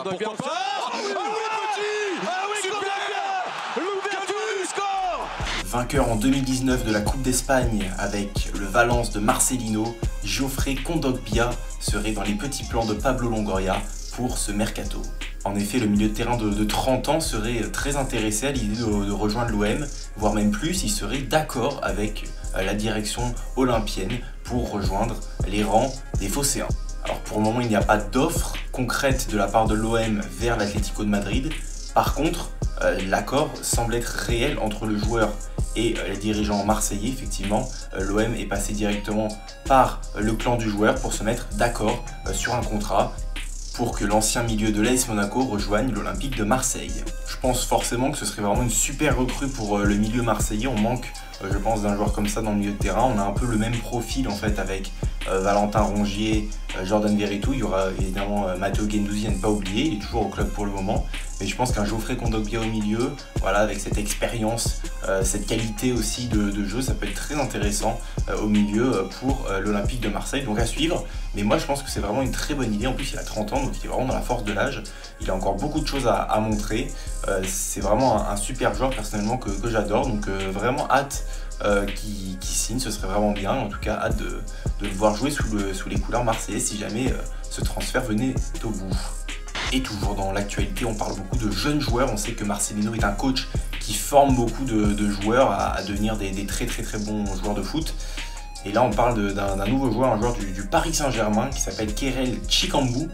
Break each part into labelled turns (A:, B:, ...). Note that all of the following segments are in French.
A: pourquoi pas. Ah oui, petit. Ah oui, super. L'ouverture du score.
B: Vainqueur en 2019 de la Coupe d'Espagne avec le Valence de Marcelino, Geoffrey Kondogbia serait dans les petits plans de Pablo Longoria pour ce mercato. En effet, le milieu de terrain de 30 ans serait très intéressé à l'idée de rejoindre l'OM, voire même plus, il serait d'accord avec la direction olympienne pour rejoindre les rangs des Phocéens. Alors pour le moment, il n'y a pas d'offre concrète de la part de l'OM vers l'Atlético de Madrid. Par contre, l'accord semble être réel entre le joueur et les dirigeants marseillais. Effectivement, l'OM est passé directement par le clan du joueur pour se mettre d'accord sur un contrat pour que l'ancien milieu de l'AS Monaco rejoigne l'Olympique de Marseille. Je pense forcément que ce serait vraiment une super recrue pour le milieu marseillais. On manque, je pense, d'un joueur comme ça dans le milieu de terrain. On a un peu le même profil en fait avec Valentin Rongier, Jordan Veretout. Il y aura évidemment Matteo Guendouzi à ne pas oublier, il est toujours au club pour le moment. Mais je pense qu'un Geoffrey Kondogbia au milieu, voilà, avec cette expérience, cette qualité aussi de jeu, ça peut être très intéressant au milieu pour l'Olympique de Marseille. Donc à suivre. Mais moi je pense que c'est vraiment une très bonne idée. En plus il a 30 ans, donc il est vraiment dans la force de l'âge. Il a encore beaucoup de choses à montrer. C'est vraiment un super joueur personnellement que j'adore. Donc vraiment hâte qui signe, ce serait vraiment bien. En tout cas hâte de le voir jouer sous les couleurs marseillais si jamais ce transfert venait au bout. Et toujours dans l'actualité, on parle beaucoup de jeunes joueurs. On sait que Marcelino est un coach qui forme beaucoup de joueurs à devenir des très bons joueurs de foot. Et là on parle d'un nouveau joueur, un joueur du Paris Saint-Germain qui s'appelle Kerel Tchikambu,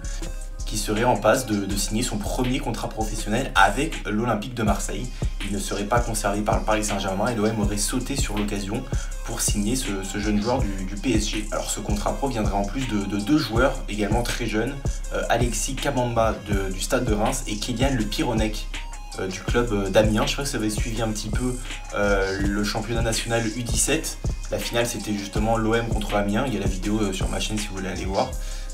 B: qui serait en passe de signer son premier contrat professionnel avec l'Olympique de Marseille. Il ne serait pas conservé par le Paris Saint-Germain et l'OM aurait sauté sur l'occasion pour signer ce jeune joueur du PSG. Alors ce contrat pro viendrait en plus de deux joueurs également très jeunes, Alexis Kabamba du Stade de Reims et Kylian Le Pironec du club d'Amiens. Je sais pas si vous avez suivi un petit peu le championnat national U17. La finale c'était justement l'OM contre Amiens. Il y a la vidéo sur ma chaîne si vous voulez aller voir.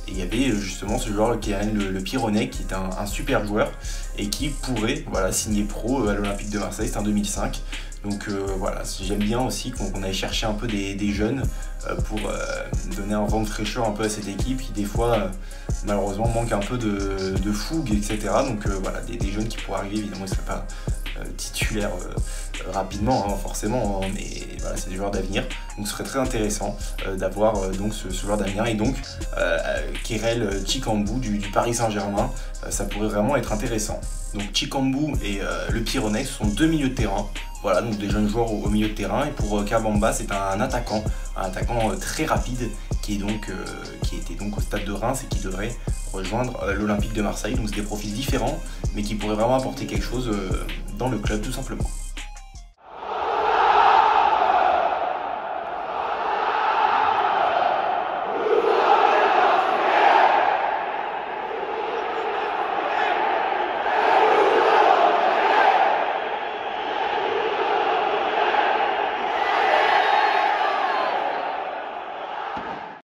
B: Et il y avait justement ce joueur qui est le Pironec, qui est un super joueur et qui pourrait signer pro à l'Olympique de Marseille, c'est en 2005. Donc voilà, j'aime bien aussi qu'on aille chercher un peu des jeunes pour donner un vent de fraîcheur un peu à cette équipe qui des fois malheureusement manque un peu de fougue, etc. Donc voilà, des jeunes qui pourraient arriver, évidemment ils ne seraient pas titulaires rapidement forcément, mais voilà, c'est des joueurs d'avenir. Donc ce serait très intéressant d'avoir donc ce joueur d'avenir et donc Kerel Tchikambu du Paris Saint-Germain, ça pourrait vraiment être intéressant. Donc Tchikambu et Le Pironec sont deux milieux de terrain. Voilà, donc des jeunes joueurs au milieu de terrain. Et pour Kabamba, c'est un attaquant très rapide qui était donc au Stade de Reims et qui devrait rejoindre l'Olympique de Marseille. Donc c'est des profils différents, mais qui pourraient vraiment apporter quelque chose dans le club tout simplement.